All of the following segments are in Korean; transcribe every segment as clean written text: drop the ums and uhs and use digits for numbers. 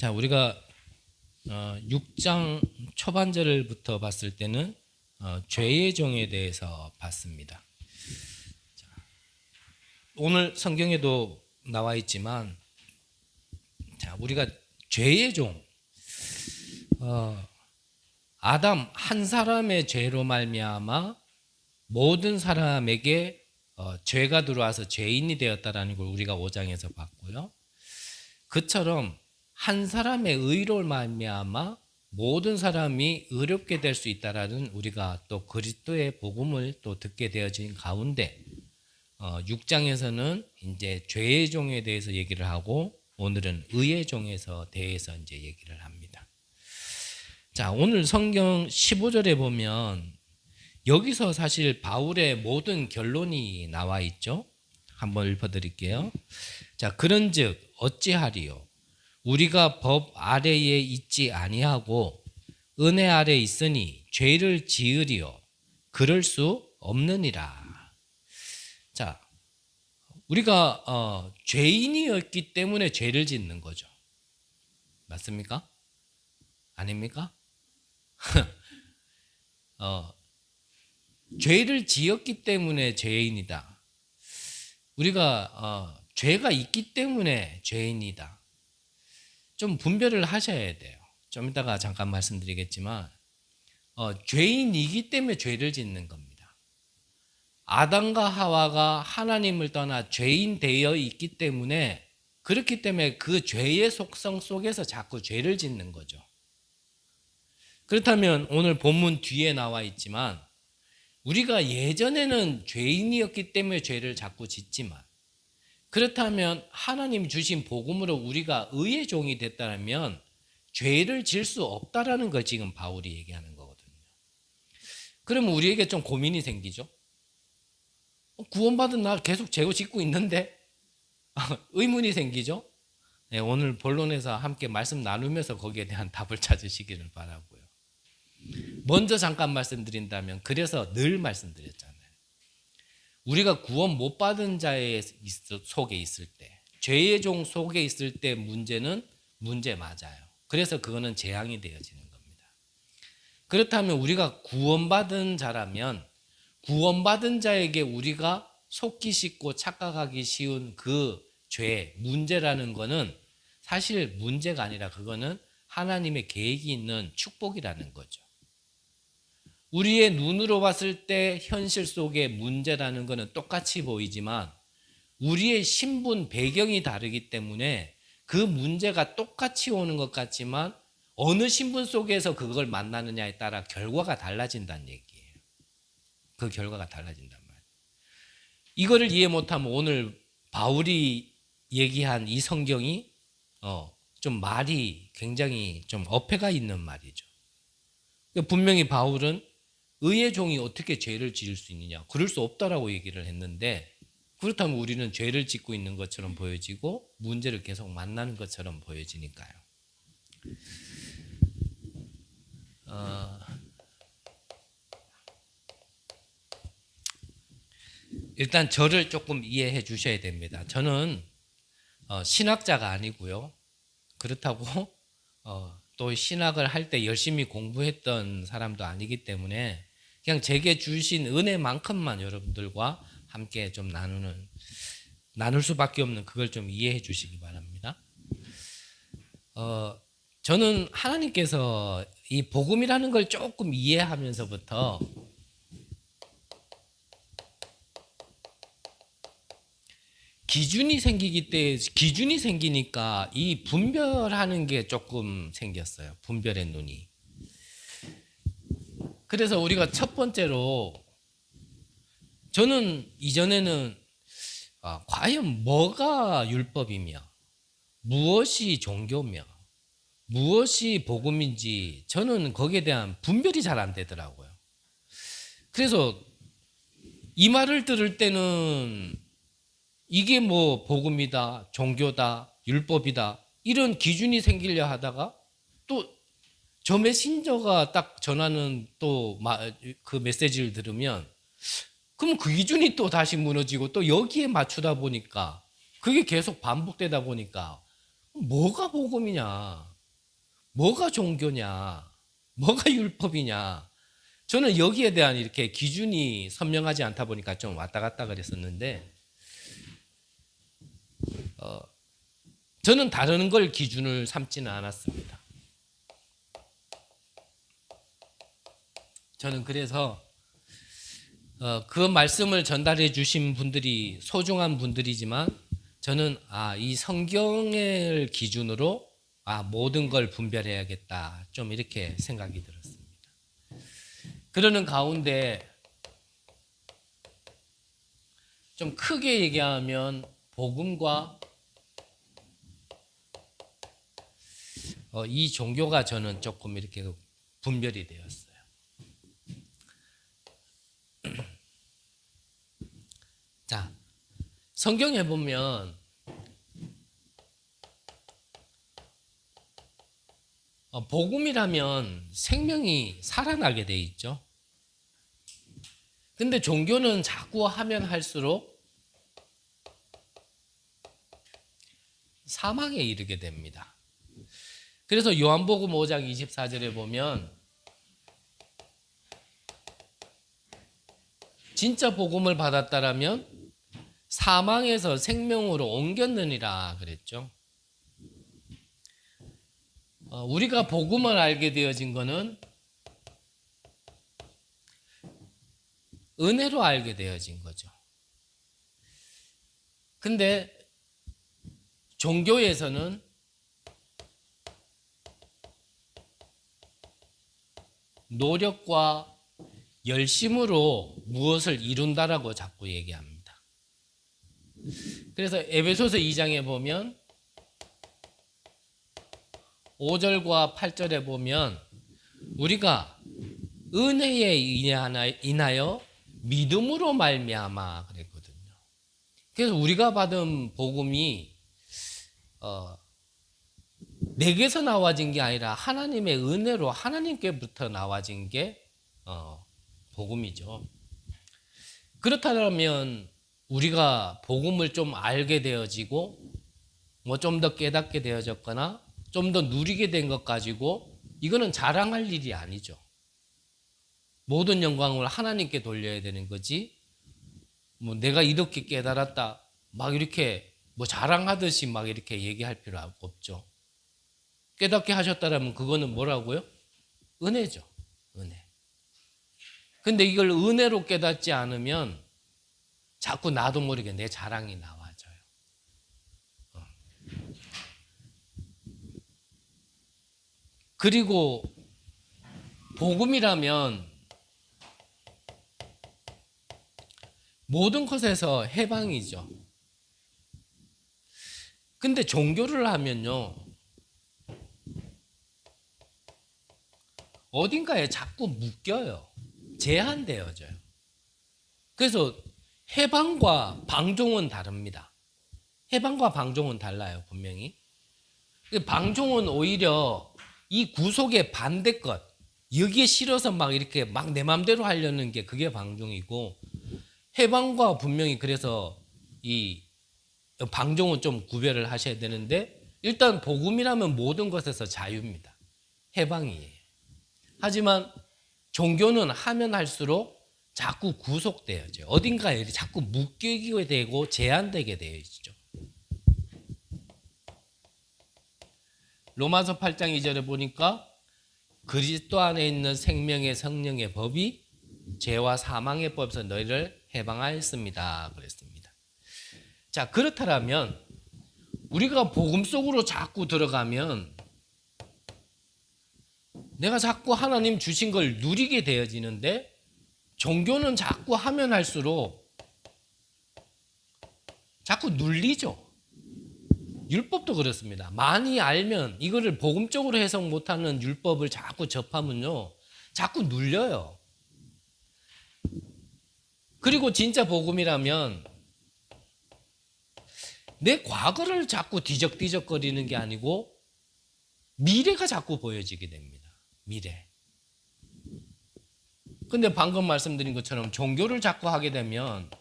자, 우리가 6장 초반절부터 봤을 때는 죄의 종에 대해서 봤습니다. 자, 오늘 성경에도 나와 있지만, 자, 우리가 죄의 종, 아담 한 사람의 죄로 말미암아 모든 사람에게 죄가 들어와서 죄인이 되었다라는 걸 우리가 5장에서 봤고요. 그처럼 한 사람의 의로 말미암아 모든 사람이 의롭게 될 수 있다라는 우리가 또 그리스도의 복음을 또 듣게 되어진 가운데 6장에서는 이제 죄의 종에 대해서 얘기를 하고 오늘은 의의 종에서 대해서 이제 얘기를 합니다. 자, 오늘 성경 15절에 보면 여기서 사실 바울의 모든 결론이 나와 있죠. 한번 읽어드릴게요. 자, 그런즉 어찌하리요? 우리가 법 아래에 있지 아니하고 은혜 아래 있으니 죄를 지으리요? 그럴 수 없느니라. 자, 우리가 죄인이었기 때문에 죄를 짓는 거죠. 맞습니까? 아닙니까? 죄를 지었기 때문에 죄인이다. 우리가 죄가 있기 때문에 죄인이다. 좀 분별을 하셔야 돼요. 좀 이따가 잠깐 말씀드리겠지만 죄인이기 때문에 죄를 짓는 겁니다. 아담과 하와가 하나님을 떠나 죄인 되어 있기 때문에, 그렇기 때문에 그 죄의 속성 속에서 자꾸 죄를 짓는 거죠. 그렇다면 오늘 본문 뒤에 나와 있지만 우리가 예전에는 죄인이었기 때문에 죄를 자꾸 짓지만, 그렇다면 하나님 주신 복음으로 우리가 의의 종이 됐다면 죄를 질 수 없다라는 걸 지금 바울이 얘기하는 거거든요. 그러면 우리에게 좀 고민이 생기죠. 구원받은 나 계속 죄고 짓고 있는데 의문이 생기죠. 네, 오늘 본론에서 함께 말씀 나누면서 거기에 대한 답을 찾으시기를 바라고요. 먼저 잠깐 말씀드린다면, 그래서 늘 말씀드렸잖아요. 우리가 구원 못 받은 자의 속에 있을 때, 죄의 종 속에 있을 때 문제는 문제 맞아요. 그래서 그거는 재앙이 되어지는 겁니다. 그렇다면 우리가 구원받은 자라면 구원받은 자에게 우리가 속기 쉽고 착각하기 쉬운 그 죄, 문제라는 거는 사실 문제가 아니라 그거는 하나님의 계획이 있는 축복이라는 거죠. 우리의 눈으로 봤을 때 현실 속의 문제라는 것은 똑같이 보이지만 우리의 신분 배경이 다르기 때문에 그 문제가 똑같이 오는 것 같지만 어느 신분 속에서 그걸 만나느냐에 따라 결과가 달라진다는 얘기예요. 그 결과가 달라진단 말이에요. 이거를 이해 못하면 오늘 바울이 얘기한 이 성경이 좀 말이 굉장히 좀 어폐가 있는 말이죠. 분명히 바울은 의의 종이 어떻게 죄를 지을 수 있느냐, 그럴 수 없다라고 얘기를 했는데, 그렇다면 우리는 죄를 짓고 있는 것처럼 보여지고 문제를 계속 만나는 것처럼 보여지니까요. 일단 저를 조금 이해해 주셔야 됩니다. 저는 신학자가 아니고요. 그렇다고 또 신학을 할 때 열심히 공부했던 사람도 아니기 때문에 그냥 제게 주신 은혜만큼만 여러분들과 함께 좀 나눌 수밖에 없는, 그걸 좀 이해해 주시기 바랍니다. 저는 하나님께서 이 복음이라는 걸 조금 이해하면서부터 기준이 생기니까 이 분별하는 게 조금 생겼어요. 분별의 눈이. 그래서 우리가 첫 번째로, 저는 이전에는 과연 뭐가 율법이며 무엇이 종교며 무엇이 복음인지 저는 거기에 대한 분별이 잘 안 되더라고요. 그래서 이 말을 들을 때는 이게 뭐 복음이다, 종교다, 율법이다, 이런 기준이 생기려 하다가 또 저 메신저가 딱 전하는 또 그 메시지를 들으면 그럼 그 기준이 또 다시 무너지고 또 여기에 맞추다 보니까 그게 계속 반복되다 보니까 뭐가 복음이냐, 뭐가 종교냐, 뭐가 율법이냐. 저는 여기에 대한 이렇게 기준이 선명하지 않다 보니까 좀 왔다 갔다 그랬었는데, 저는 다른 걸 기준을 삼지는 않았습니다. 저는 그래서 그 말씀을 전달해 주신 분들이 소중한 분들이지만, 저는 이 성경을 기준으로 모든 걸 분별해야겠다, 좀 이렇게 생각이 들었습니다. 그러는 가운데 좀 크게 얘기하면 복음과 이 종교가 저는 조금 이렇게 분별이 되었어요. 자, 성경에 보면 복음이라면 생명이 살아나게 돼 있죠. 근데 종교는 자꾸 하면 할수록 사망에 이르게 됩니다. 그래서 요한복음 5장 24절에 보면 진짜 복음을 받았다라면 사망에서 생명으로 옮겼느니라 그랬죠. 우리가 복음을 알게 되어진 것은 은혜로 알게 되어진 거죠. 근데 종교에서는 노력과 열심으로 무엇을 이룬다라고 자꾸 얘기합니다. 그래서 에베소서 2장에 보면 5절과 8절에 보면 우리가 은혜에 인하여 믿음으로 말미암아 그랬거든요. 그래서 우리가 받은 복음이 내게서 나와진 게 아니라 하나님의 은혜로 하나님께부터 나와진 게 복음이죠. 그렇다면 우리가 복음을 좀 알게 되어지고 뭐 좀 더 깨닫게 되어졌거나 좀 더 누리게 된 것 가지고 이거는 자랑할 일이 아니죠. 모든 영광을 하나님께 돌려야 되는 거지, 뭐 내가 이렇게 깨달았다 막 이렇게 뭐 자랑하듯이 막 이렇게 얘기할 필요 없죠. 깨닫게 하셨다라면 그거는 뭐라고요? 은혜죠. 은혜. 근데 이걸 은혜로 깨닫지 않으면 자꾸 나도 모르게 내 자랑이 나와져요. 그리고 복음이라면 모든 것에서 해방이죠. 근데 종교를 하면요, 어딘가에 자꾸 묶여요. 제한되어져요. 그래서 해방과 방종은 다릅니다. 해방과 방종은 달라요, 분명히. 방종은 오히려 이 구속의 반대 것, 여기에 실어서 막 이렇게 막 내 맘대로 하려는 게 그게 방종이고, 해방과 분명히 그래서 이 방종은 좀 구별을 하셔야 되는데, 일단 복음이라면 모든 것에서 자유입니다. 해방이에요. 하지만 종교는 하면 할수록 자꾸 구속되어져요. 어딘가에 자꾸 묶이게 되고 제한되게 되어 있죠. 로마서 8장 2절에 보니까 그리스도 안에 있는 생명의 성령의 법이 죄와 사망의 법에서 너희를 해방하였습니다 그랬습니다. 자, 그렇다면 우리가 복음 속으로 자꾸 들어가면 내가 자꾸 하나님 주신 걸 누리게 되어지는데, 종교는 자꾸 하면 할수록 자꾸 눌리죠. 율법도 그렇습니다. 많이 알면 이거를 복음적으로 해석 못하는 율법을 자꾸 접하면요, 자꾸 눌려요. 그리고 진짜 복음이라면 내 과거를 자꾸 뒤적뒤적거리는 게 아니고 미래가 자꾸 보여지게 됩니다. 미래. 근데 방금 말씀드린 것처럼 종교를 자꾸 하게 되면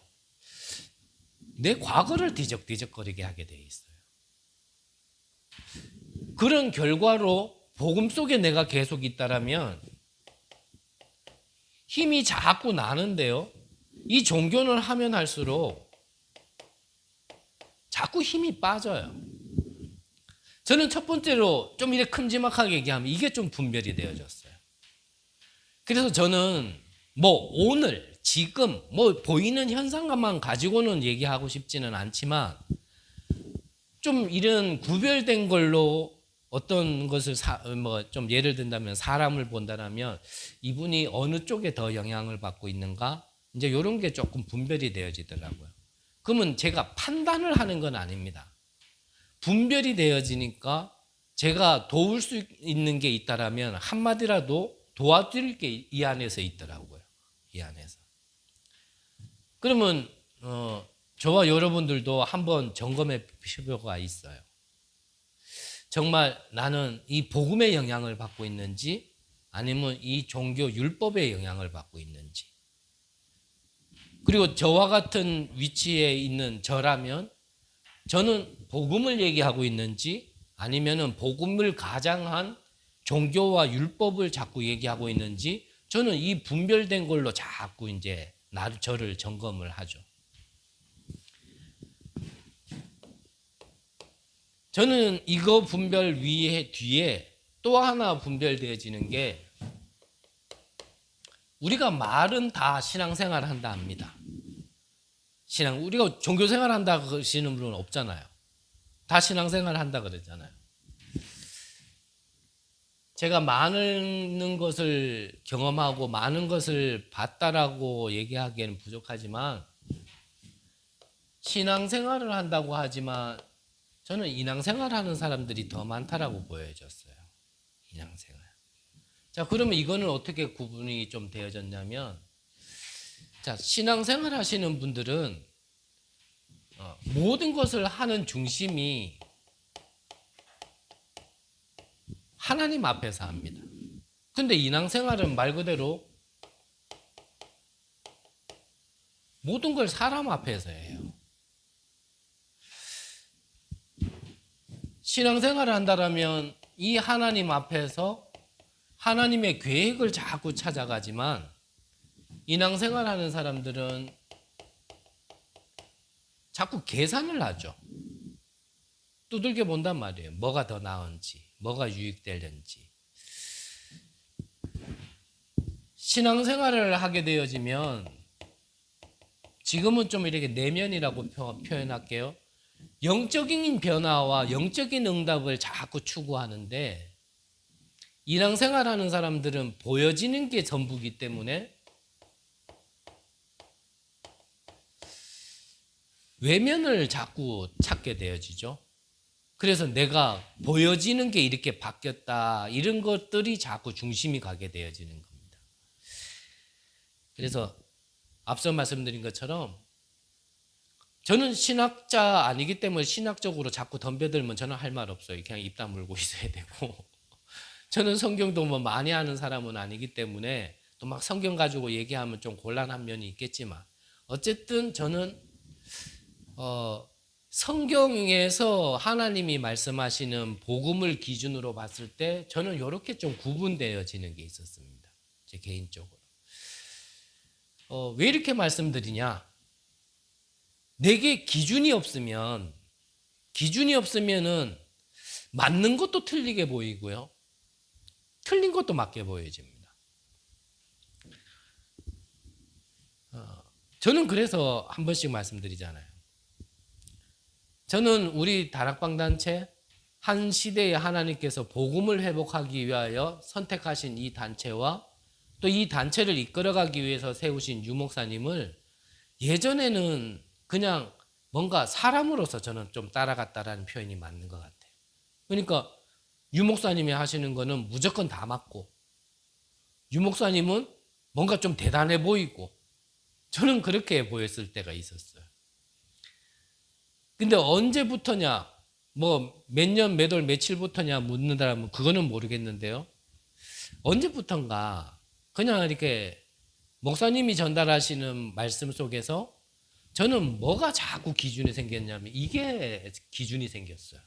내 과거를 뒤적뒤적거리게 하게 돼 있어요. 그런 결과로 복음 속에 내가 계속 있다라면 힘이 자꾸 나는데요. 이 종교를 하면 할수록 자꾸 힘이 빠져요. 저는 첫 번째로 좀 이렇게 큼지막하게 얘기하면 이게 좀 분별이 되어졌어요. 그래서 저는 뭐 오늘, 지금 뭐 보이는 현상감만 가지고는 얘기하고 싶지는 않지만 좀 이런 구별된 걸로 어떤 것을 뭐 좀 예를 든다면 사람을 본다면 이분이 어느 쪽에 더 영향을 받고 있는가 이제 이런 게 조금 분별이 되어지더라고요. 그러면 제가 판단을 하는 건 아닙니다. 분별이 되어지니까 제가 도울 수 있는 게 있다라면 한마디라도 도와드릴 게 이 안에서 있더라고요. 이 안에서. 그러면 저와 여러분들도 한번 점검해 보실 필요가 있어요. 정말 나는 이 복음의 영향을 받고 있는지 아니면 이 종교 율법의 영향을 받고 있는지. 그리고 저와 같은 위치에 있는 저라면 저는 복음을 얘기하고 있는지 아니면은 복음을 가장한 종교와 율법을 자꾸 얘기하고 있는지 저는 이 분별된 걸로 자꾸 이제 저를 점검을 하죠. 저는 이거 분별 뒤에 또 하나 분별되어지는 게 우리가 말은 다 신앙생활 한다 합니다. 우리가 종교생활 한다 그러시는 분은 없잖아요. 다 신앙생활 한다 그랬잖아요. 제가 많은 것을 경험하고 많은 것을 봤다라고 얘기하기에는 부족하지만 신앙생활을 한다고 하지만 저는 인앙생활 하는 사람들이 더 많다라고 보여졌어요. 인앙생활. 자, 그러면 이거는 어떻게 구분이 좀 되어졌냐면 자, 신앙생활 하시는 분들은 모든 것을 하는 중심이 하나님 앞에서 합니다. 근데 인앙생활은 말 그대로 모든 걸 사람 앞에서 해요. 신앙생활을 한다면 이 하나님 앞에서 하나님의 계획을 자꾸 찾아가지만 인앙생활 하는 사람들은 자꾸 계산을 하죠. 두들겨 본단 말이에요. 뭐가 더 나은지, 뭐가 유익될는지. 신앙생활을 하게 되어지면 지금은 좀 이렇게 내면이라고 표현할게요. 영적인 변화와 영적인 응답을 자꾸 추구하는데 인앙생활하는 사람들은 보여지는 게 전부기 때문에 외면을 자꾸 찾게 되어지죠. 그래서 내가 보여지는 게 이렇게 바뀌었다 이런 것들이 자꾸 중심이 가게 되어지는 겁니다. 그래서 앞서 말씀드린 것처럼 저는 신학자 아니기 때문에 신학적으로 자꾸 덤벼들면 저는 할 말 없어요. 그냥 입 다물고 있어야 되고 저는 성경도 뭐 많이 아는 사람은 아니기 때문에 또 막 성경 가지고 얘기하면 좀 곤란한 면이 있겠지만 어쨌든 저는 성경에서 하나님이 말씀하시는 복음을 기준으로 봤을 때 저는 이렇게 좀 구분되어지는 게 있었습니다. 제 개인적으로. 왜 이렇게 말씀드리냐? 내게 기준이 없으면은 맞는 것도 틀리게 보이고요. 틀린 것도 맞게 보여집니다. 저는 그래서 한 번씩 말씀드리잖아요. 저는 우리 다락방 단체 한 시대에 하나님께서 복음을 회복하기 위하여 선택하신 이 단체와 또 이 단체를 이끌어가기 위해서 세우신 유 목사님을 예전에는 그냥 뭔가 사람으로서 저는 좀 따라갔다라는 표현이 맞는 것 같아요. 그러니까 유 목사님이 하시는 거는 무조건 다 맞고 유 목사님은 뭔가 좀 대단해 보이고 저는 그렇게 보였을 때가 있었어요. 근데 언제부터냐, 뭐 몇 년, 몇 월, 며칠부터냐 묻는다면 그거는 모르겠는데요. 언제부턴가 그냥 이렇게 목사님이 전달하시는 말씀 속에서 저는 뭐가 자꾸 기준이 생겼냐면 이게 기준이 생겼어요.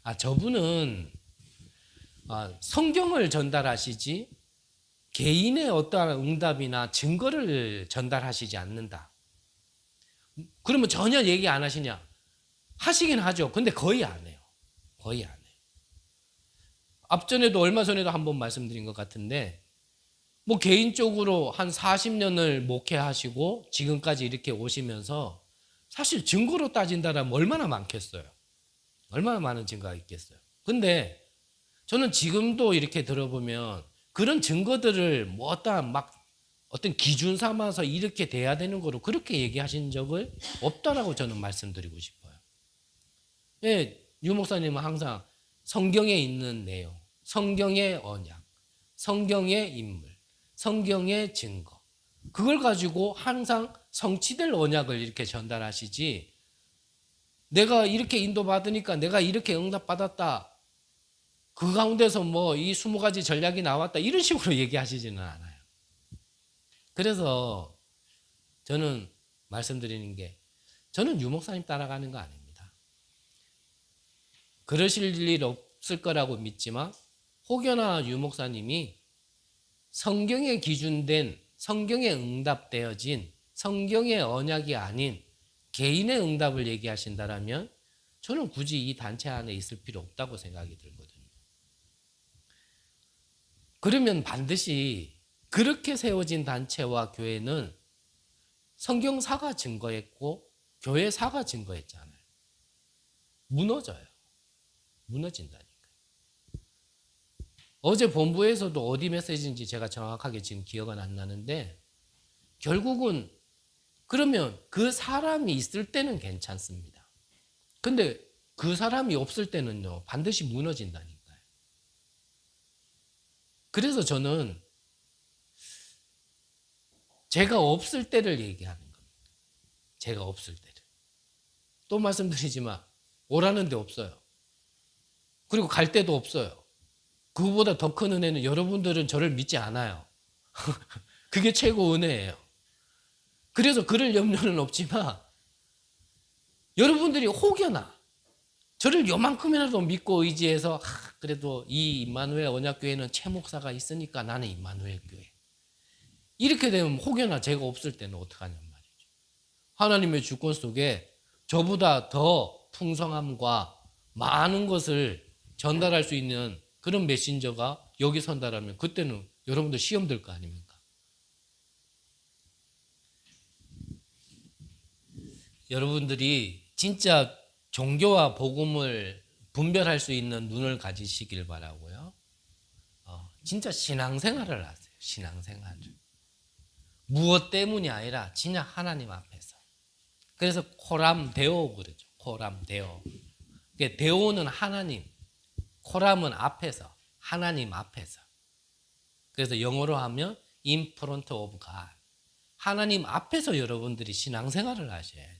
아, 저분은 성경을 전달하시지 개인의 어떠한 응답이나 증거를 전달하시지 않는다. 그러면 전혀 얘기 안 하시냐? 하시긴 하죠. 근데 거의 안 해요. 거의 안 해요. 앞전에도 얼마 전에도 한번 말씀드린 것 같은데 뭐 개인적으로 한 40년을 목회하시고 지금까지 이렇게 오시면서 사실 증거로 따진다면 얼마나 많겠어요. 얼마나 많은 증거가 있겠어요. 근데 저는 지금도 이렇게 들어보면 그런 증거들을 뭐 어떤 기준 삼아서 이렇게 돼야 되는 거로 그렇게 얘기하신 적을 없다라고 저는 말씀드리고 싶어요. 예, 유 목사님은 항상 성경에 있는 내용, 성경의 언약, 성경의 인물, 성경의 증거, 그걸 가지고 항상 성취될 언약을 이렇게 전달하시지, 내가 이렇게 인도받으니까 내가 이렇게 응답받았다, 그 가운데서 뭐 이 20가지 전략이 나왔다, 이런 식으로 얘기하시지는 않아요. 그래서 저는 말씀드리는 게, 저는 유 목사님 따라가는 거 아닙니다. 그러실 일 없을 거라고 믿지만 혹여나 유 목사님이 성경에 기준된, 성경에 응답되어진 성경의 언약이 아닌 개인의 응답을 얘기하신다면 저는 굳이 이 단체 안에 있을 필요 없다고 생각이 들거든요. 그러면 반드시 그렇게 세워진 단체와 교회는 성경사가 증거했고 교회사가 증거했잖아요. 무너져요. 무너진다니까요. 어제 본부에서도 어디 메시지인지 제가 정확하게 지금 기억은 안 나는데, 결국은 그러면 그 사람이 있을 때는 괜찮습니다. 근데 그 사람이 없을 때는요, 반드시 무너진다니까요. 그래서 저는 제가 없을 때를 얘기하는 겁니다. 제가 없을 때를. 또 말씀드리지만 오라는 데 없어요. 그리고 갈 데도 없어요. 그거보다 더 큰 은혜는 여러분들은 저를 믿지 않아요. 그게 최고 은혜예요. 그래서 그럴 염려는 없지만 여러분들이 혹여나 저를 요만큼이라도 믿고 의지해서 그래도 이 임마누엘 언약교회는 최 목사가 있으니까 나는 임마누엘 교회, 이렇게 되면 혹여나 제가 없을 때는 어떡하냔 말이죠. 하나님의 주권 속에 저보다 더 풍성함과 많은 것을 전달할 수 있는 그런 메신저가 여기 선다라면 그때는 여러분들 시험 들 거 아닙니까? 여러분들이 진짜 종교와 복음을 분별할 수 있는 눈을 가지시길 바라고요. 진짜 신앙생활을 하세요. 신앙생활을. 무엇 때문이 아니라 진짜 하나님 앞에서. 그래서 코람 데오 그러죠. 코람 데오. 데오는 하나님, 코람은 앞에서, 하나님 앞에서. 그래서 영어로 하면 in front of God. 하나님 앞에서 여러분들이 신앙생활을 하셔야 돼요.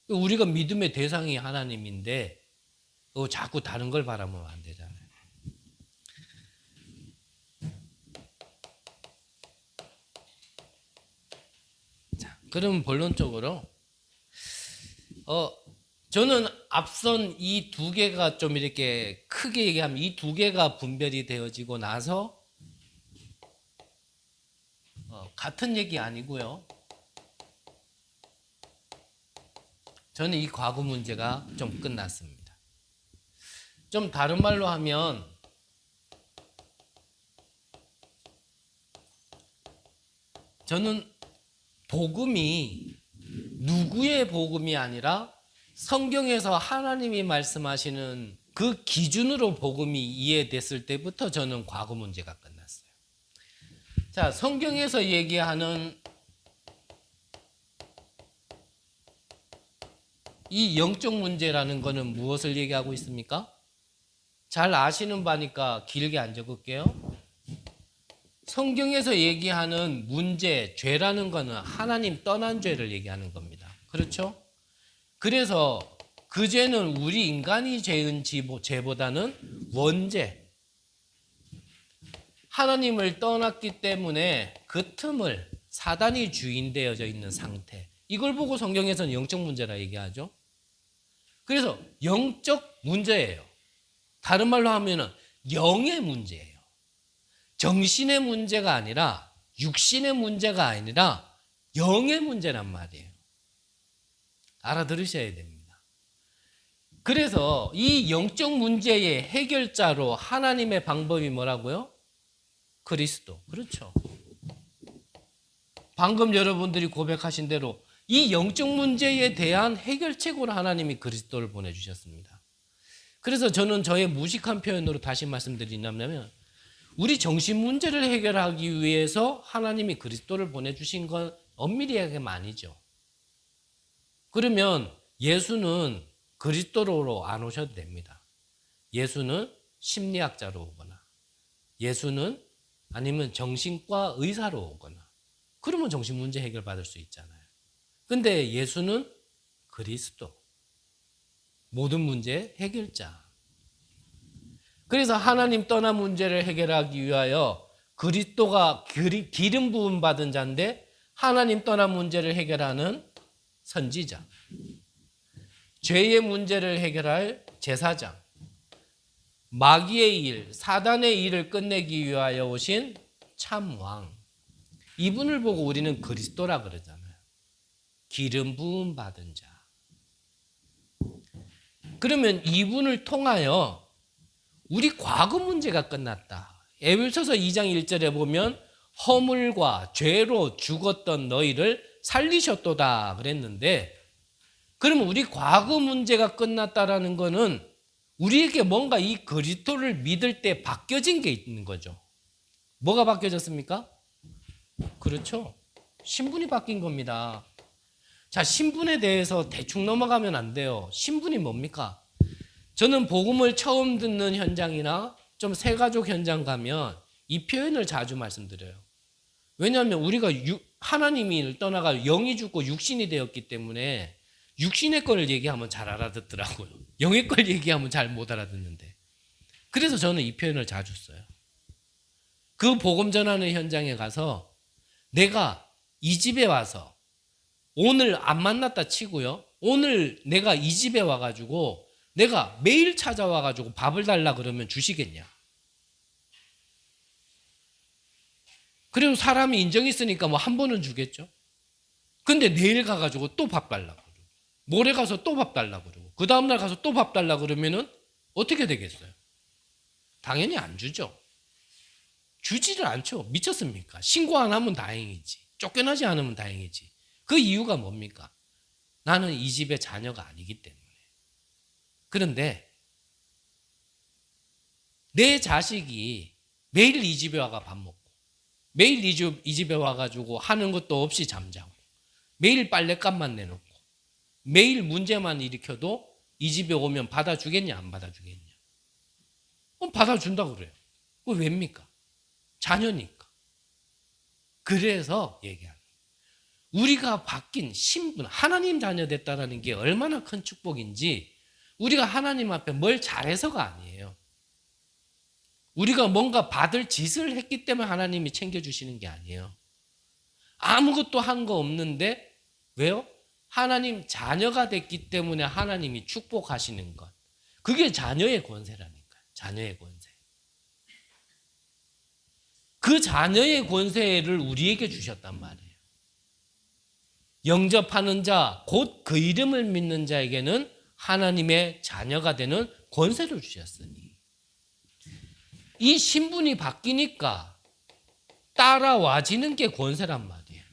우리가 믿음의 대상이 하나님인데 자꾸 다른 걸 바라보면 안 되잖아요. 자, 그럼 본론적으로 저는 앞선 이 두 개가 좀 이렇게 크게 얘기하면 이 두 개가 분별이 되어지고 나서 같은 얘기 아니고요. 저는 이 과거 문제가 좀 끝났습니다. 좀 다른 말로 하면 저는 복음이 누구의 복음이 아니라 성경에서 하나님이 말씀하시는 그 기준으로 복음이 이해됐을 때부터 저는 과거 문제가 끝났어요. 자, 성경에서 얘기하는 이 영적 문제라는 것은 무엇을 얘기하고 있습니까? 잘 아시는 바니까 길게 안 적을게요. 성경에서 얘기하는 문제, 죄라는 것은 하나님 떠난 죄를 얘기하는 겁니다. 그렇죠? 그래서 그 죄는 우리 인간이 죄은 죄보다는 원죄. 하나님을 떠났기 때문에 그 틈을 사단이 주인되어져 있는 상태. 이걸 보고 성경에서는 영적 문제라 얘기하죠. 그래서 영적 문제예요. 다른 말로 하면은 영의 문제예요. 정신의 문제가 아니라 육신의 문제가 아니라 영의 문제란 말이에요. 알아들으셔야 됩니다. 그래서 이 영적 문제의 해결자로 하나님의 방법이 뭐라고요? 그리스도. 그렇죠. 방금 여러분들이 고백하신 대로 이 영적 문제에 대한 해결책으로 하나님이 그리스도를 보내주셨습니다. 그래서 저는 저의 무식한 표현으로 다시 말씀드리냐면 우리 정신 문제를 해결하기 위해서 하나님이 그리스도를 보내주신 건 엄밀히 얘기하면 아니죠. 그러면 예수는 그리스도로 안 오셔도 됩니다. 예수는 심리학자로 오거나 예수는 아니면 정신과 의사로 오거나 그러면 정신 문제 해결 받을 수 있잖아요. 근데 예수는 그리스도, 모든 문제 해결자. 그래서 하나님 떠난 문제를 해결하기 위하여 그리스도가 기름 부음 받은 자인데 하나님 떠난 문제를 해결하는 선지자, 죄의 문제를 해결할 제사장, 마귀의 일, 사단의 일을 끝내기 위하여 오신 참왕. 이분을 보고 우리는 그리스도라 그러잖아요. 기름 부음 받은 자. 그러면 이분을 통하여 우리 과거 문제가 끝났다. 에베소서 2장 1절에 보면 허물과 죄로 죽었던 너희를 살리셨도다 그랬는데 그러면 우리 과거 문제가 끝났다라는 거는 우리에게 뭔가 이 그리스도를 믿을 때 바뀌어진 게 있는 거죠. 뭐가 바뀌어졌습니까? 그렇죠. 신분이 바뀐 겁니다. 자, 신분에 대해서 대충 넘어가면 안 돼요. 신분이 뭡니까? 저는 복음을 처음 듣는 현장이나 좀 새가족 현장 가면 이 표현을 자주 말씀드려요. 왜냐하면 우리가 하나님을 떠나가 영이 죽고 육신이 되었기 때문에 육신의 걸 얘기하면 잘 알아듣더라고요. 영의 걸 얘기하면 잘 못 알아듣는데. 그래서 저는 이 표현을 자주 써요. 그 복음 전하는 현장에 가서 내가 이 집에 와서 오늘 안 만났다 치고요. 오늘 내가 이 집에 와가지고 내가 매일 찾아와가지고 밥을 달라 그러면 주시겠냐? 그리고 사람이 인정이 있으니까 뭐 한 번은 주겠죠. 근데 내일 가가지고 또 밥 달라 그러고 모레 가서 또 밥 달라 그러고 그 다음날 가서 또 밥 달라 그러면은 어떻게 되겠어요? 당연히 안 주죠. 주지를 않죠. 미쳤습니까? 신고 안 하면 다행이지. 쫓겨나지 않으면 다행이지. 그 이유가 뭡니까? 나는 이 집의 자녀가 아니기 때문에. 그런데 내 자식이 매일 이 집에 와가 밥 먹고 매일 이 집에 와가지고 하는 것도 없이 잠자고 매일 빨랫값만 내놓고 매일 문제만 일으켜도 이 집에 오면 받아주겠냐 안 받아주겠냐? 받아준다고 그래요. 그거 왜입니까? 자녀니까. 그래서 얘기하는 우리가 바뀐 신분, 하나님 자녀 됐다는 게 얼마나 큰 축복인지 우리가 하나님 앞에 뭘 잘해서가 아니에요. 우리가 뭔가 받을 짓을 했기 때문에 하나님이 챙겨주시는 게 아니에요. 아무것도 한 거 없는데 왜요? 하나님 자녀가 됐기 때문에 하나님이 축복하시는 것. 그게 자녀의 권세라니까요. 자녀의 권세. 그 자녀의 권세를 우리에게 주셨단 말이에요. 영접하는 자, 곧 그 이름을 믿는 자에게는 하나님의 자녀가 되는 권세를 주셨으니 이 신분이 바뀌니까 따라와지는 게 권세란 말이에요.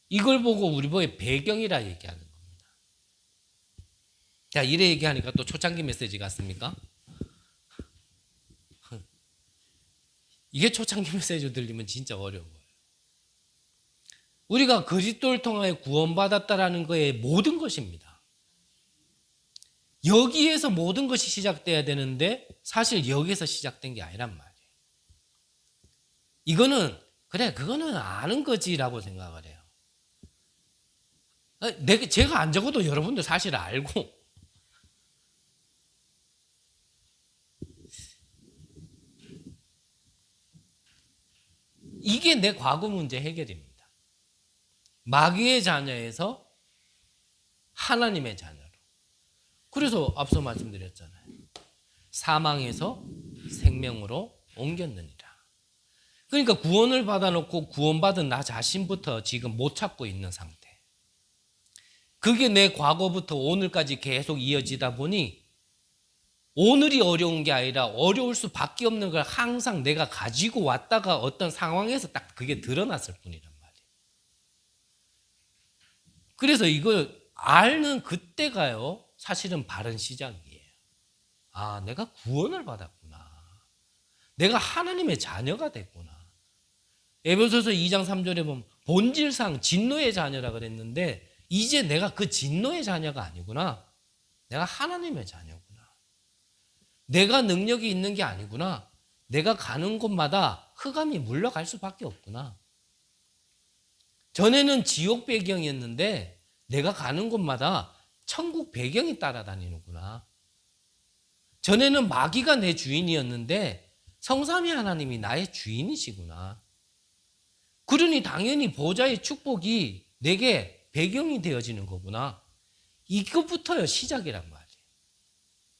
이걸 보고 우리 보의 배경이라 얘기하는 겁니다. 자, 이래 얘기하니까 또 초창기 메시지 같습니까? 이게 초창기 메시지로 들리면 진짜 어려워요. 우리가 그리스도를 통하여 구원받았다라는 거에 모든 것입니다. 여기에서 모든 것이 시작돼야 되는데 사실 여기에서 시작된 게 아니란 말이에요. 이거는 그래 그거는 아는 거지라고 생각을 해요. 제가 안 적어도 여러분들 사실 알고 이게 내 과거 문제 해결입니다. 마귀의 자녀에서 하나님의 자녀로. 그래서 앞서 말씀드렸잖아요. 사망에서 생명으로 옮겼느니라. 그러니까 구원을 받아놓고 구원받은 나 자신부터 지금 못 찾고 있는 상태. 그게 내 과거부터 오늘까지 계속 이어지다 보니 오늘이 어려운 게 아니라 어려울 수밖에 없는 걸 항상 내가 가지고 왔다가 어떤 상황에서 딱 그게 드러났을 뿐이란 말이에요. 그래서 이걸 알는 그때가요, 사실은 바른 시작이에요. 아, 내가 구원을 받았구나. 내가 하나님의 자녀가 됐구나. 에베소서 2장 3절에 보면 본질상 진노의 자녀라 그랬는데 이제 내가 그 진노의 자녀가 아니구나. 내가 하나님의 자녀구나. 내가 능력이 있는 게 아니구나. 내가 가는 곳마다 흑암이 물러갈 수밖에 없구나. 전에는 지옥 배경이었는데 내가 가는 곳마다 천국 배경이 따라다니는구나. 전에는 마귀가 내 주인이었는데 성삼위 하나님이 나의 주인이시구나. 그러니 당연히 보좌의 축복이 내게 배경이 되어지는 거구나. 이것부터요 시작이란 말이에요.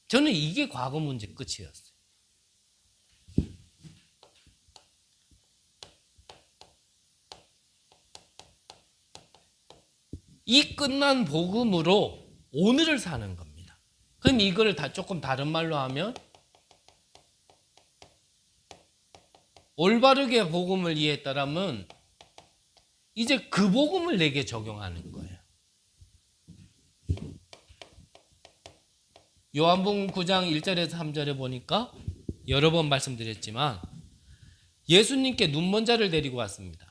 저는 이게 과거 문제 끝이었어요. 이 끝난 복음으로 오늘을 사는 겁니다. 그럼 이걸 다 조금 다른 말로 하면 올바르게 복음을 이해했다라면 이제 그 복음을 내게 적용하는 거예요. 요한복음 9장 1절에서 3절에 보니까 여러 번 말씀드렸지만 예수님께 눈먼 자를 데리고 왔습니다.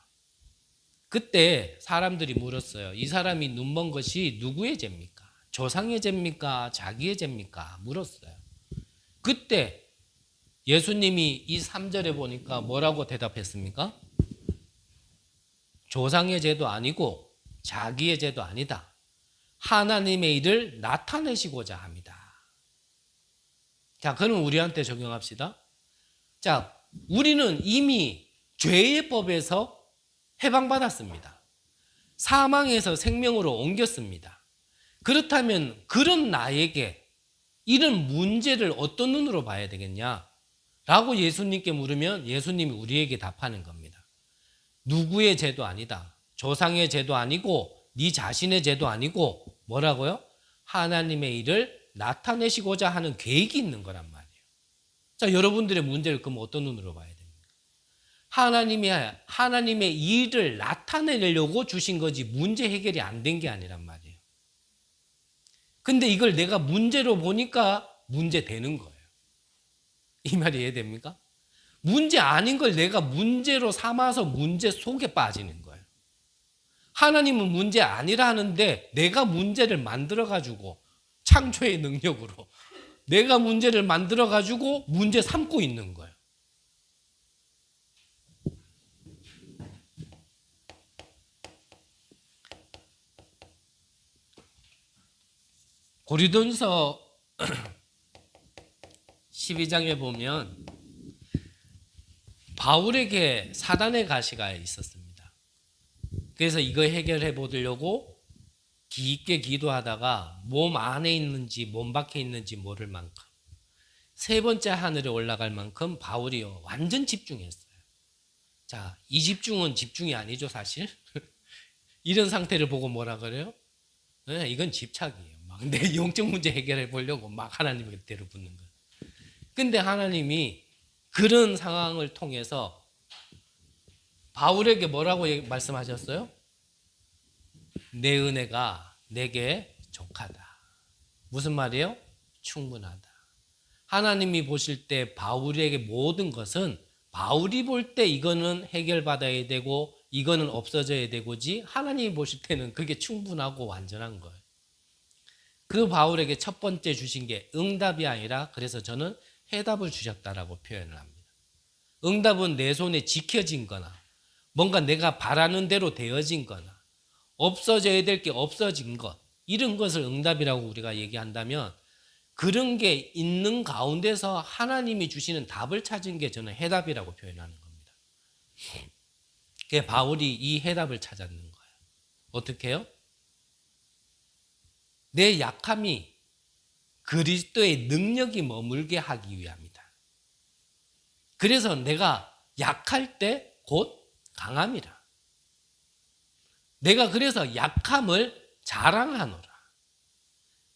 그때 사람들이 물었어요. 이 사람이 눈먼 것이 누구의 죄입니까? 조상의 죄입니까? 자기의 죄입니까? 물었어요. 그때 예수님이 이 3절에 보니까 뭐라고 대답했습니까? 조상의 죄도 아니고 자기의 죄도 아니다. 하나님의 일을 나타내시고자 합니다. 자, 그럼 우리한테 적용합시다. 자, 우리는 이미 죄의 법에서 해방받았습니다. 사망에서 생명으로 옮겼습니다. 그렇다면 그런 나에게 이런 문제를 어떤 눈으로 봐야 되겠냐? 라고 예수님께 물으면 예수님이 우리에게 답하는 겁니다. 누구의 죄도 아니다. 조상의 죄도 아니고 네 자신의 죄도 아니고 뭐라고요? 하나님의 일을 나타내시고자 하는 계획이 있는 거란 말이에요. 자, 여러분들의 문제를 그럼 어떤 눈으로 봐야 됩니까? 하나님의 일을 나타내려고 주신 거지 문제 해결이 안 된 게 아니란 말이에요. 근데 이걸 내가 문제로 보니까 문제 되는 거예요. 이 말이 이해됩니까? 문제 아닌 걸 내가 문제로 삼아서 문제 속에 빠지는 거예요. 하나님은 문제 아니라 하는데 내가 문제를 만들어가지고 창조의 능력으로 내가 문제를 만들어가지고 문제 삼고 있는 거예요. 고린도전서 12장에 보면 바울에게 사단의 가시가 있었습니다. 그래서 이거 해결해 보려고 깊게 기도하다가 몸 안에 있는지 몸 밖에 있는지 모를 만큼 세 번째 하늘에 올라갈 만큼 바울이 완전 집중했어요. 자, 이 집중은 집중이 아니죠, 사실. 이런 상태를 보고 뭐라 그래요? 네, 이건 집착이에요. 막 내 영적 문제 해결해 보려고 막 하나님에게 데려붙는 거예요. 근데 하나님이 그런 상황을 통해서 바울에게 뭐라고 말씀하셨어요? 내 은혜가 내게 족하다. 무슨 말이에요? 충분하다. 하나님이 보실 때 바울에게 모든 것은 바울이 볼 때 이거는 해결받아야 되고 이거는 없어져야 되고지 하나님이 보실 때는 그게 충분하고 완전한 거예요. 그 바울에게 첫 번째 주신 게 응답이 아니라 그래서 저는 해답을 주셨다라고 표현을 합니다. 응답은 내 손에 지켜진 거나 뭔가 내가 바라는 대로 되어진 거나 없어져야 될 게 없어진 것 이런 것을 응답이라고 우리가 얘기한다면 그런 게 있는 가운데서 하나님이 주시는 답을 찾은 게 저는 해답이라고 표현하는 겁니다. 그게 바울이 이 해답을 찾았는 거예요. 어떻게 해요? 내 약함이 그리스도의 능력이 머물게 하기 위함이다. 그래서 내가 약할 때 곧 강함이라. 내가 그래서 약함을 자랑하노라.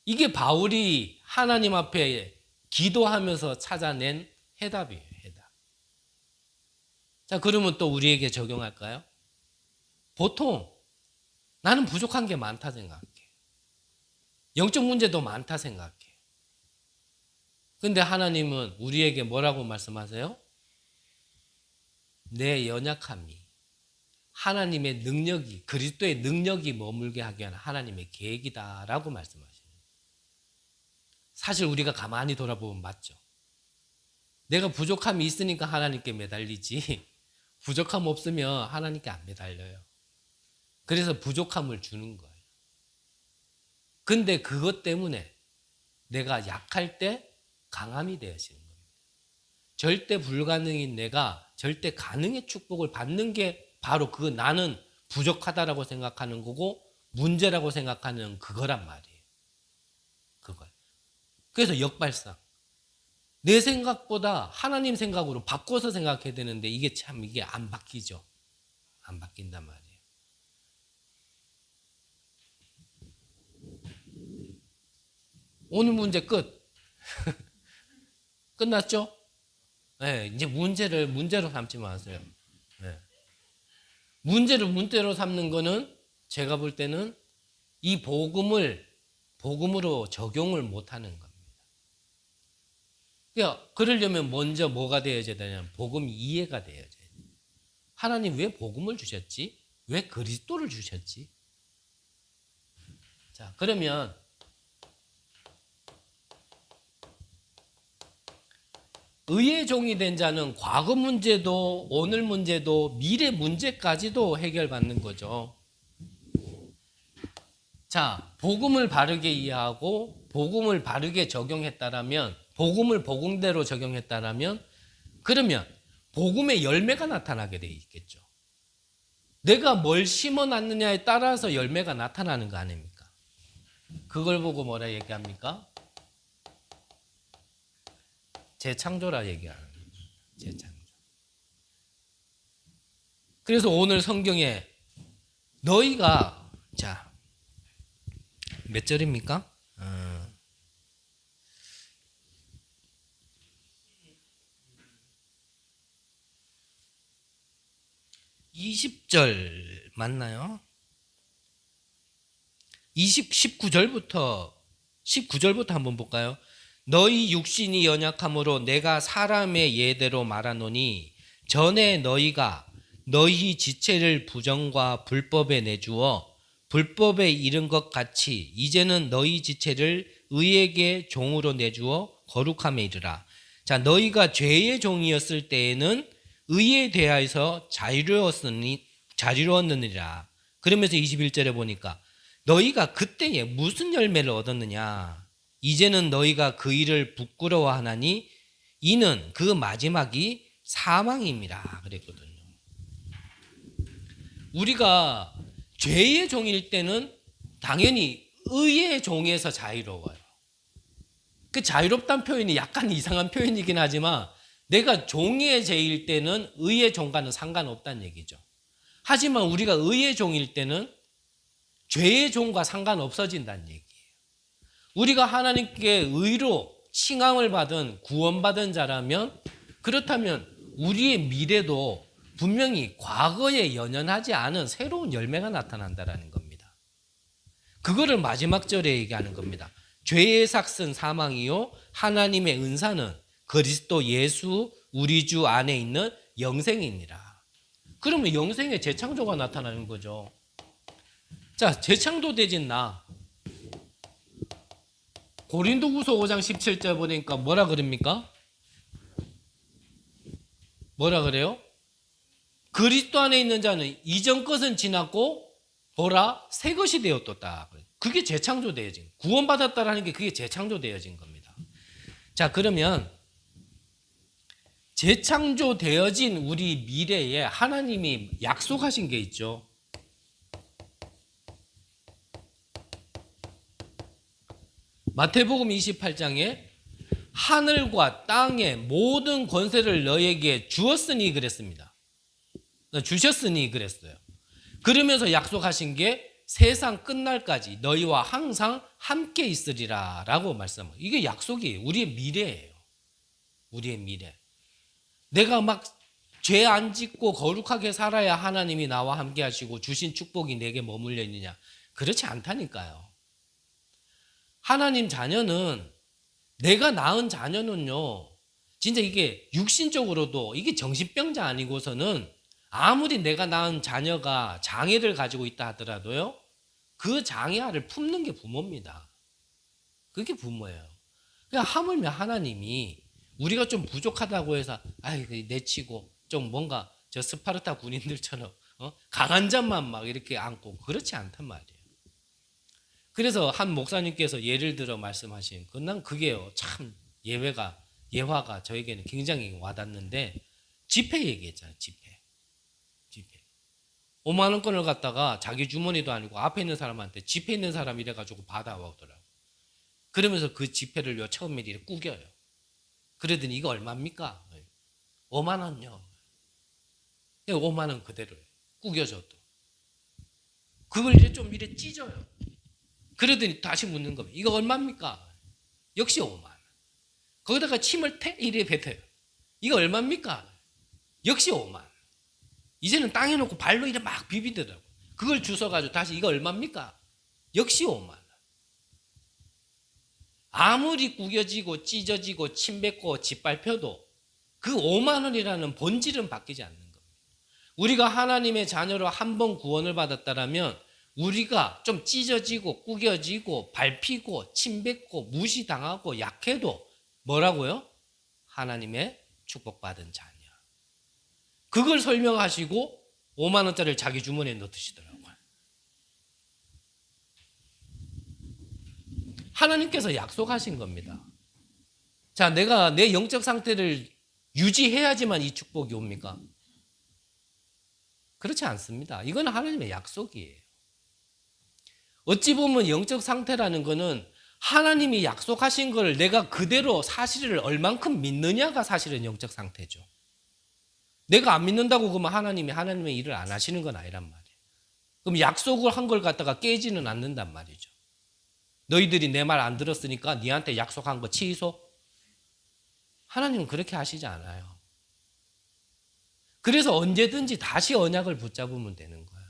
이게 바울이 하나님 앞에 기도하면서 찾아낸 해답이에요. 해답. 자, 그러면 또 우리에게 적용할까요? 보통 나는 부족한 게 많다 생각해. 영적 문제도 많다 생각해. 근데 하나님은 우리에게 뭐라고 말씀하세요? 내 연약함이 하나님의 능력이, 그리스도의 능력이 머물게 하기 위한 하나님의 계획이다라고 말씀하시는 거예요. 사실 우리가 가만히 돌아보면 맞죠. 내가 부족함이 있으니까 하나님께 매달리지 부족함 없으면 하나님께 안 매달려요. 그래서 부족함을 주는 거예요. 근데 그것 때문에 내가 약할 때 강함이 되어지는 겁니다. 절대 불가능인 내가 절대 가능의 축복을 받는 게 바로 그 나는 부족하다라고 생각하는 거고 문제라고 생각하는 그거란 말이에요. 그걸. 그래서 역발상. 내 생각보다 하나님 생각으로 바꿔서 생각해야 되는데 이게 참 이게 안 바뀌죠. 안 바뀐단 말이에요. 오늘 문제 끝. 끝났죠? 네, 이제 문제로 삼지 마세요. 네. 문제로 삼는 거는 제가 볼 때는 이 복음으로 적용을 못 하는 겁니다. 그러니까 그러려면 먼저 뭐가 되어야 되냐면 복음 이해가 되어야 돼요. 하나님 왜 복음을 주셨지? 왜 그리스도를 주셨지? 자, 그러면 의의 종이 된 자는 과거 문제도 오늘 문제도 미래 문제까지도 해결받는 거죠. 자, 복음을 바르게 이해하고 복음을 바르게 적용했다라면, 복음을 복음대로 적용했다라면, 그러면 복음의 열매가 나타나게 돼 있겠죠. 내가 뭘 심어놨느냐에 따라서 열매가 나타나는 거 아닙니까? 그걸 보고 뭐라 얘기합니까? 재창조라 얘기하는 거예요. 재창조. 그래서 오늘 성경에 너희가 자, 몇 절입니까? 20절 맞나요? 19절부터 한번 볼까요? 너희 육신이 연약함으로 내가 사람의 예대로 말하노니 전에 너희가 너희 지체를 부정과 불법에 내주어 불법에 이른 것 같이 이제는 너희 지체를 의에게 종으로 내주어 거룩함에 이르라. 자, 너희가 죄의 종이었을 때에는 의에 대하여서 자유로웠느니라. 그러면서 21절에 보니까 너희가 그때에 무슨 열매를 얻었느냐? 이제는 너희가 그 일을 부끄러워하나니 이는 그 마지막이 사망임이라 그랬거든요. 우리가 죄의 종일 때는 당연히 의의 종에서 자유로워요. 그 자유롭다는 표현이 약간 이상한 표현이긴 하지만 내가 종의 죄일 때는 의의 종과는 상관없다는 얘기죠. 하지만 우리가 의의 종일 때는 죄의 종과 상관없어진다는 얘기예요. 우리가 하나님께 의로 칭함을 받은 구원받은 자라면 그렇다면 우리의 미래도 분명히 과거에 연연하지 않은 새로운 열매가 나타난다는 겁니다. 그거를 마지막 절에 얘기하는 겁니다. 죄의 삭은 사망이요 하나님의 은사는 그리스도 예수 우리 주 안에 있는 영생이니라. 그러면 영생의 재창조가 나타나는 거죠. 자, 재창조되진 나. 고린도후서 5장 17절 보니까 뭐라 그럽니까? 뭐라 그래요? 그리스도 안에 있는 자는 이전 것은 지났고 보라 새 것이 되었도다. 그게 재창조되어진, 구원받았다라는 게 그게 재창조되어진 겁니다. 자, 그러면 재창조되어진 우리 미래에 하나님이 약속하신 게 있죠. 마태복음 28장에 하늘과 땅의 모든 권세를 너에게 주었으니 그랬습니다. 주셨으니 그랬어요. 그러면서 약속하신 게 세상 끝날까지 너희와 항상 함께 있으리라 라고 말씀합니다. 이게 약속이에요. 우리의 미래예요. 우리의 미래. 내가 막 죄 안 짓고 거룩하게 살아야 하나님이 나와 함께 하시고 주신 축복이 내게 머물러 있느냐? 그렇지 않다니까요. 하나님 자녀는, 내가 낳은 자녀는요, 진짜 이게 육신적으로도 이게 정신병자 아니고서는 아무리 내가 낳은 자녀가 장애를 가지고 있다 하더라도요, 그 장애아를 품는 게 부모입니다. 그게 부모예요. 그냥 하물며 하나님이 우리가 좀 부족하다고 해서 아이고 내치고 좀 뭔가 저 스파르타 군인들처럼 강한 자만 막 이렇게 안고 그렇지 않단 말이에요. 그래서 한 목사님께서 예를 들어 말씀하신 난 그게요 참 예화가 저에게는 굉장히 와닿는데, 지폐 얘기했잖아요. 지폐 5만 원권을 갖다가 자기 주머니도 아니고 앞에 있는 사람한테 지폐 있는 사람 이래가지고 받아오더라고. 그러면서 그 지폐를 처음에 이렇게 구겨요. 그러더니 이거 얼마입니까? 5만 원요. 5만 원 그대로예요. 구겨줘도. 그걸 이제 좀 이래 찢어요. 그러더니 다시 묻는 겁니다. 이거 얼마입니까? 역시 5만 원. 거기다가 침을 이래 뱉어요. 이거 얼마입니까? 역시 5만 원. 이제는 땅에 놓고 발로 이래 막 비비더라고. 그걸 주워가지고 다시 이거 얼마입니까? 역시 5만 원. 아무리 구겨지고 찢어지고 침 뱉고 짓밟혀도 그 5만 원이라는 본질은 바뀌지 않는 겁니다. 우리가 하나님의 자녀로 한 번 구원을 받았다라면 우리가 좀 찢어지고 구겨지고 밟히고 침 뱉고 무시당하고 약해도 뭐라고요? 하나님의 축복받은 자녀. 그걸 설명하시고 5만 원짜리를 자기 주머니에 넣으시더라고요. 하나님께서 약속하신 겁니다. 자, 내가 내 영적 상태를 유지해야지만 이 축복이 옵니까? 그렇지 않습니다. 이건 하나님의 약속이에요. 어찌 보면 영적 상태라는 것은 하나님이 약속하신 걸 내가 그대로 사실을 얼만큼 믿느냐가 사실은 영적 상태죠. 내가 안 믿는다고 그러면 하나님의 일을 안 하시는 건 아니란 말이에요. 그럼 약속을 한 걸 갖다가 깨지는 않는단 말이죠. 너희들이 내 말 안 들었으니까 니한테 약속한 거 취소? 하나님은 그렇게 하시지 않아요. 그래서 언제든지 다시 언약을 붙잡으면 되는 거예요.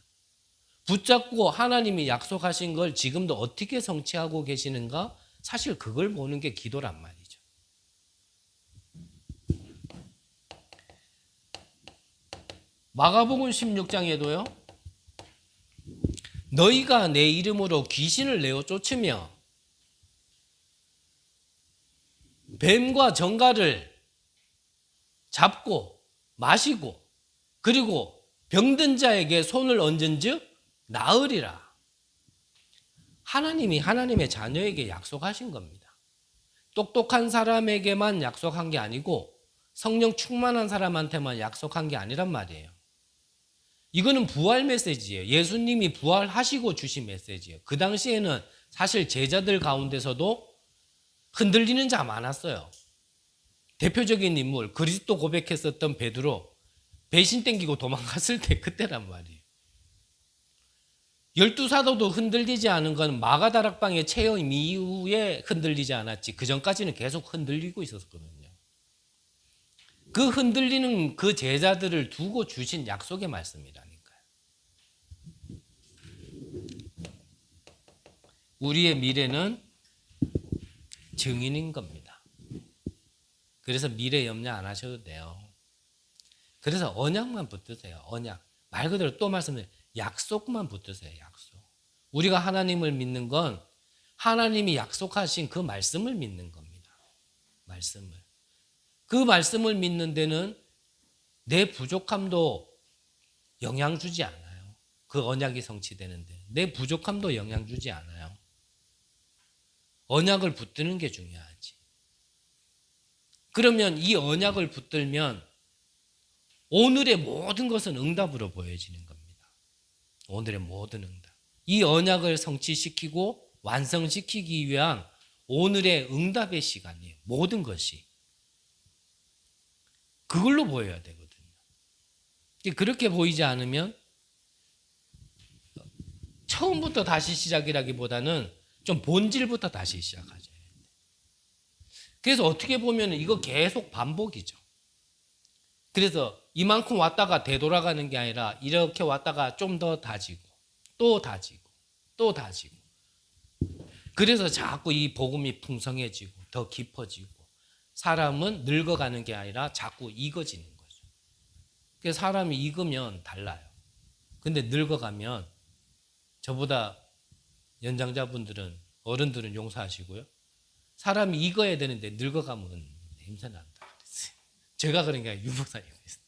붙잡고 하나님이 약속하신 걸 지금도 어떻게 성취하고 계시는가? 사실 그걸 보는 게 기도란 말이죠. 마가복음 16장에도요. 너희가 내 이름으로 귀신을 내어 쫓으며 뱀과 정갈을 잡고 마시고 그리고 병든 자에게 손을 얹은즉 나으리라. 하나님이 하나님의 자녀에게 약속하신 겁니다. 똑똑한 사람에게만 약속한 게 아니고 성령 충만한 사람한테만 약속한 게 아니란 말이에요. 이거는 부활 메시지예요. 예수님이 부활하시고 주신 메시지예요. 그 당시에는 사실 제자들 가운데서도 흔들리는 자 많았어요. 대표적인 인물, 그리스도 고백했었던 베드로, 배신 땡기고 도망갔을 때 그때란 말이에요. 12사도도 흔들리지 않은 건 마가다락방의 체험 이후에 흔들리지 않았지, 그 전까지는 계속 흔들리고 있었거든요. 그 흔들리는 그 제자들을 두고 주신 약속의 말씀이라니까요. 우리의 미래는 증인인 겁니다. 그래서 미래 염려 안 하셔도 돼요. 그래서 언약만 붙드세요. 언약. 말 그대로 또 말씀드려요. 약속만 붙드세요. 약속. 우리가 하나님을 믿는 건 하나님이 약속하신 그 말씀을 믿는 겁니다. 말씀을. 그 말씀을 믿는 데는 내 부족함도 영향 주지 않아요. 그 언약이 성취되는데 내 부족함도 영향 주지 않아요. 언약을 붙드는 게 중요하지. 그러면 이 언약을 붙들면 오늘의 모든 것은 응답으로 보여지는 겁니다. 오늘의 모든 응답. 이 언약을 성취시키고 완성시키기 위한 오늘의 응답의 시간이에요. 모든 것이. 그걸로 보여야 되거든요. 그렇게 보이지 않으면 처음부터 다시 시작이라기보다는 좀 본질부터 다시 시작하죠. 그래서 어떻게 보면 이거 계속 반복이죠. 그래서 이만큼 왔다가 되돌아가는 게 아니라 이렇게 왔다가 좀 더 다지고 또 다지고 또 다지고, 그래서 자꾸 이 복음이 풍성해지고 더 깊어지고 사람은 늙어가는 게 아니라 자꾸 익어지는 거죠. 그래서 사람이 익으면 달라요. 근데 늙어가면, 저보다 연장자분들은, 어른들은 용서하시고요, 사람이 익어야 되는데 늙어가면 냄새 난다 그랬어요. 제가 그런 게 아니라 유목사님이 있어요.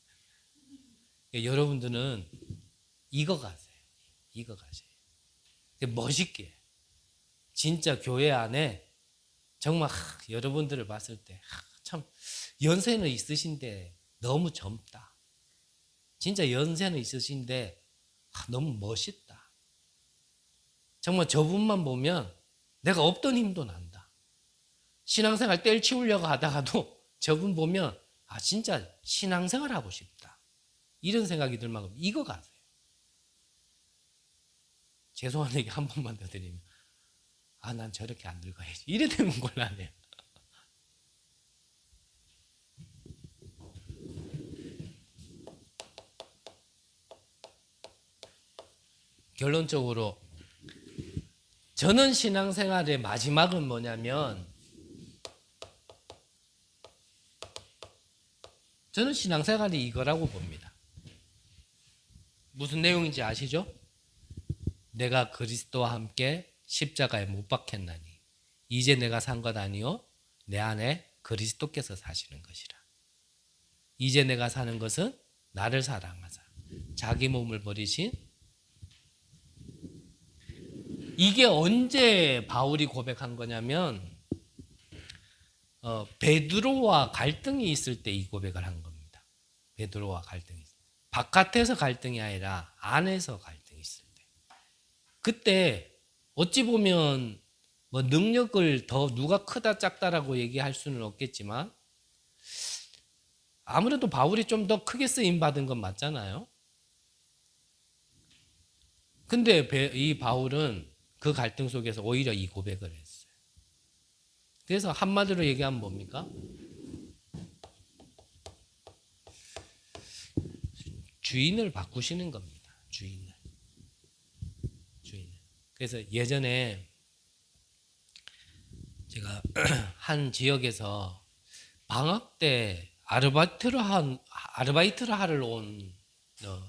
여러분들은 익어가세요. 익어가세요. 멋있게. 진짜 교회 안에 정말 여러분들을 봤을 때 참 연세는 있으신데 너무 젊다. 진짜 연세는 있으신데 너무 멋있다. 정말 저분만 보면 내가 없던 힘도 난다. 신앙생활 뗄치우려고 하다가도 저분 보면 진짜 신앙생활 하고 싶다. 이런 생각이 들 만큼 익어가세요. 죄송한 얘기 한 번만 더 드리면, 난 저렇게 안 늙어야지. 이래 되면 곤란해요. 결론적으로 저는 신앙생활의 마지막은 뭐냐면, 저는 신앙생활이 이거라고 봅니다. 무슨 내용인지 아시죠? 내가 그리스도와 함께 십자가에 못 박혔나니 이제 내가 산 것 아니요 내 안에 그리스도께서 사시는 것이라. 이제 내가 사는 것은 나를 사랑하사 자기 몸을 버리신. 이게 언제 바울이 고백한 거냐면 베드로와 갈등이 있을 때 이 고백을 한 겁니다. 베드로와 갈등이 있을 때. 바깥에서 갈등이 아니라 안에서 갈등이 있을 때. 그때 어찌 보면 뭐 능력을 더 누가 크다 작다라고 얘기할 수는 없겠지만 아무래도 바울이 좀 더 크게 쓰임 받은 건 맞잖아요. 근데 이 바울은 그 갈등 속에서 오히려 이 고백을 했어요. 그래서 한마디로 얘기하면 뭡니까? 주인을 바꾸시는 겁니다. 주인을. 그래서 예전에 제가 한 지역에서 방학 때 아르바이트를 하러 온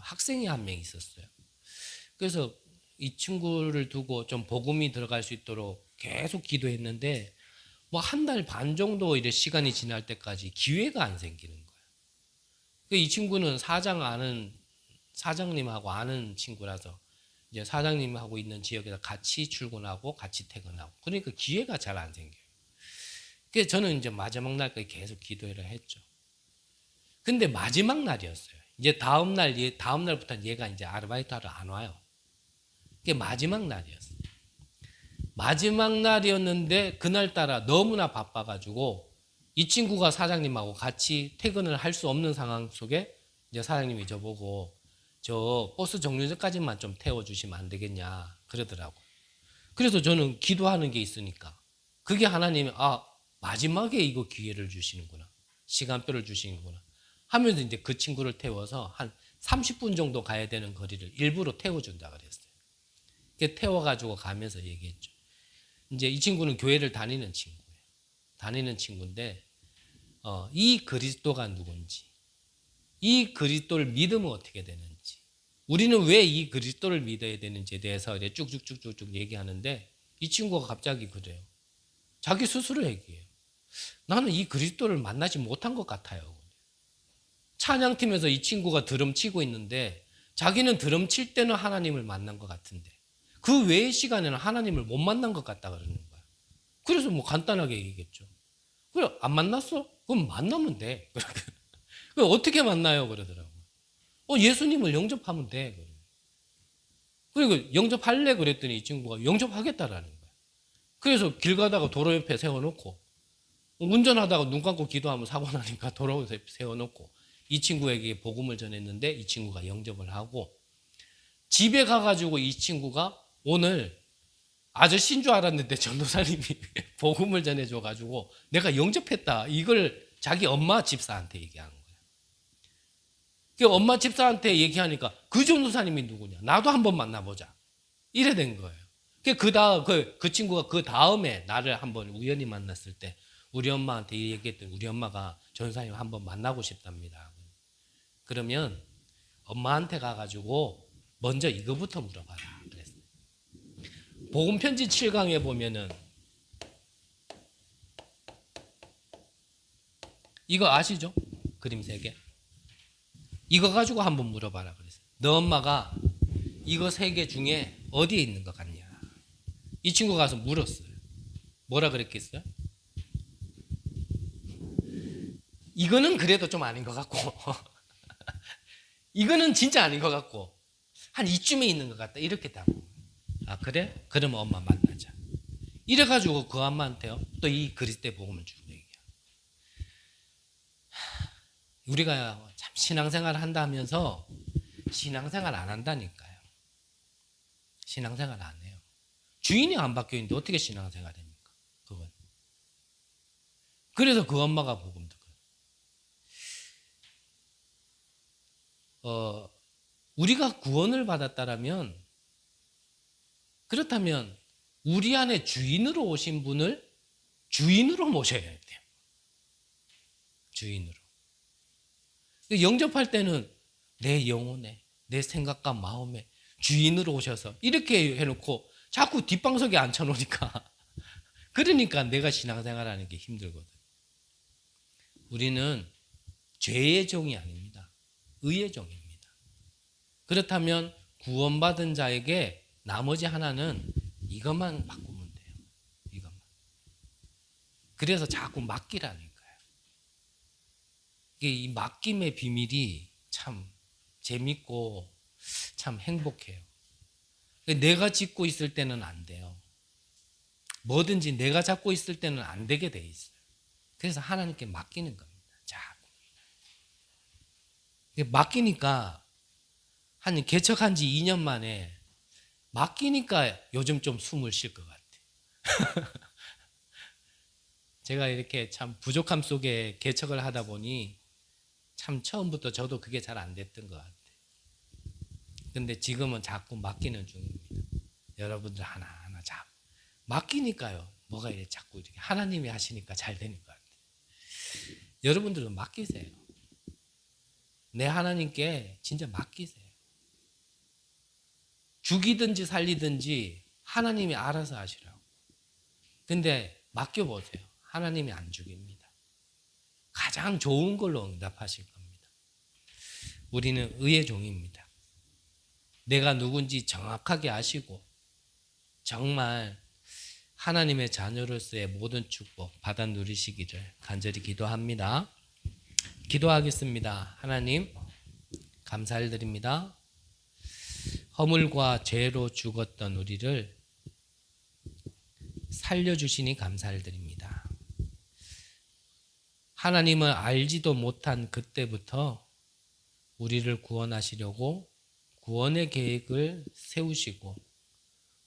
학생이 한 명 있었어요. 그래서 이 친구를 두고 좀 복음이 들어갈 수 있도록 계속 기도했는데 뭐 한 달 반 정도 이래 시간이 지날 때까지 기회가 안 생기는 거예요. 이 친구는 사장님하고 아는 친구라서 이제 사장님하고 있는 지역에서 같이 출근하고 같이 퇴근하고, 그러니까 기회가 잘 안 생겨요. 그래서 저는 이제 마지막 날까지 계속 기도를 했죠. 근데 마지막 날이었어요. 이제 다음 날부터는 얘가 이제 아르바이트 하러 안 와요. 그게 마지막 날이었어요. 마지막 날이었는데 그날따라 너무나 바빠가지고 이 친구가 사장님하고 같이 퇴근을 할 수 없는 상황 속에 이제 사장님이 저보고 저 버스 정류장까지만 좀 태워주시면 안 되겠냐 그러더라고. 그래서 저는 기도하는 게 있으니까 그게 하나님이 마지막에 이거 기회를 주시는구나, 시간표를 주시는구나 하면서 이제 그 친구를 태워서 한 30분 정도 가야 되는 거리를 일부러 태워준다 그랬어요. 태워가지고 가면서 얘기했죠. 이제 이 친구는 교회를 다니는 친구인데 이 그리스도가 누군지, 이 그리스도를 믿으면 어떻게 되는지, 우리는 왜 이 그리스도를 믿어야 되는지에 대해서 이제 쭉쭉쭉쭉 얘기하는데 이 친구가 갑자기 그래요. 자기 스스로 얘기해요. 나는 이 그리스도를 만나지 못한 것 같아요. 찬양팀에서 이 친구가 드럼 치고 있는데 자기는 드럼 칠 때는 하나님을 만난 것 같은데 그 외의 시간에는 하나님을 못 만난 것 같다 그러는 거야. 그래서 뭐 간단하게 얘기했죠. 그래, 안 만났어? 그럼 만나면 돼. 그럼 어떻게 만나요? 그러더라고. 예수님을 영접하면 돼. 그리고 영접할래? 그랬더니 이 친구가 영접하겠다라는 거야. 그래서 길 가다가 도로 옆에 세워놓고 운전하다가 눈 감고 기도하면 사고 나니까 도로 옆에 세워놓고 이 친구에게 복음을 전했는데 이 친구가 영접을 하고 집에 가가지고 이 친구가 오늘 아저씨인 줄 알았는데 전도사님이 복음을 전해줘가지고 내가 영접했다. 이걸 자기 엄마 집사한테 얘기하는 거예요. 그 엄마 집사한테 얘기하니까 그 전도사님이 누구냐? 나도 한번 만나보자. 이래 된 거예요. 그 친구가 그 다음에 나를 한번 우연히 만났을 때 우리 엄마한테 얘기했더니 우리 엄마가 전도사님 한번 만나고 싶답니다. 그러면 엄마한테 가가지고 먼저 이거부터 물어봐라. 그랬어요. 복음편지 7강에 보면은 이거 아시죠? 그림 3개. 이거 가지고 한번 물어봐라 그랬어요. 너 엄마가 이거 3개 중에 어디에 있는 것 같냐? 이 친구 가서 물었어요. 뭐라 그랬겠어요? 이거는 그래도 좀 아닌 것 같고 이거는 진짜 아닌 것 같고 한 이쯤에 있는 것 같다. 이렇게 답. 아 그래? 그러면 엄마 만나자. 이래가지고 그 엄마한테요. 또 이 그리스도의 복음을 주는 얘기야. 우리가 참 신앙생활 한다면서 신앙생활 안 한다니까요. 신앙생활 안 해요. 주인이 안 바뀌어 있는데 어떻게 신앙생활 합니까? 그건. 그래서 그 엄마가 복음 듣고 우리가 구원을 받았다라면 그렇다면 우리 안에 주인으로 오신 분을 주인으로 모셔야 돼요. 주인으로. 영접할 때는 내 영혼에 내 생각과 마음에 주인으로 오셔서 이렇게 해놓고 자꾸 뒷방석에 앉혀놓으니까 그러니까 내가 신앙생활하는 게 힘들거든. 우리는 죄의 종이 아닙니다. 의의 종입니다. 그렇다면 구원받은 자에게 나머지 하나는 이것만 바꾸면 돼요. 이것만. 그래서 자꾸 맡기라니까요. 이 맡김의 비밀이 참 재밌고 참 행복해요. 내가 짓고 있을 때는 안 돼요. 뭐든지 내가 잡고 있을 때는 안 되게 돼 있어요. 그래서 하나님께 맡기는 겁니다. 자꾸. 맡기니까 한 개척한 지 2년 만에 맡기니까 요즘 좀 숨을 쉴 것 같아요. 제가 이렇게 참 부족함 속에 개척을 하다 보니 참 처음부터 저도 그게 잘 안 됐던 것 같아요. 근데 지금은 자꾸 맡기는 중입니다. 여러분들 하나하나 자꾸 맡기니까요. 뭐가 이래 자꾸 이렇게 하나님이 하시니까 잘 되는 것 같아요. 여러분들도 맡기세요. 내 하나님께 진짜 맡기세요. 죽이든지 살리든지 하나님이 알아서 하시라고. 근데 맡겨보세요. 하나님이 안 죽입니다. 가장 좋은 걸로 응답하실 겁니다. 우리는 의의 종입니다. 내가 누군지 정확하게 아시고 정말 하나님의 자녀로서의 모든 축복 받아 누리시기를 간절히 기도합니다. 기도하겠습니다. 하나님 감사를 드립니다. 허물과 죄로 죽었던 우리를 살려주시니 감사를 드립니다. 하나님을 알지도 못한 그때부터 우리를 구원하시려고 구원의 계획을 세우시고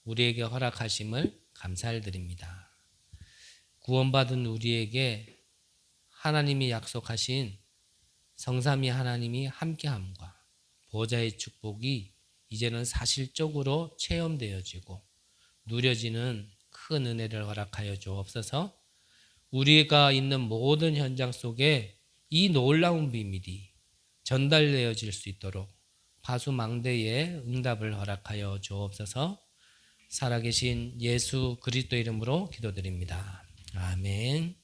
우리에게 허락하심을 감사를 드립니다. 구원받은 우리에게 하나님이 약속하신 성삼위 하나님이 함께함과 보좌의 축복이 이제는 사실적으로 체험되어지고 누려지는 큰 은혜를 허락하여 주옵소서. 우리가 있는 모든 현장 속에 이 놀라운 비밀이 전달되어질 수 있도록 파수망대의 응답을 허락하여 주옵소서. 살아계신 예수 그리스도 이름으로 기도드립니다. 아멘.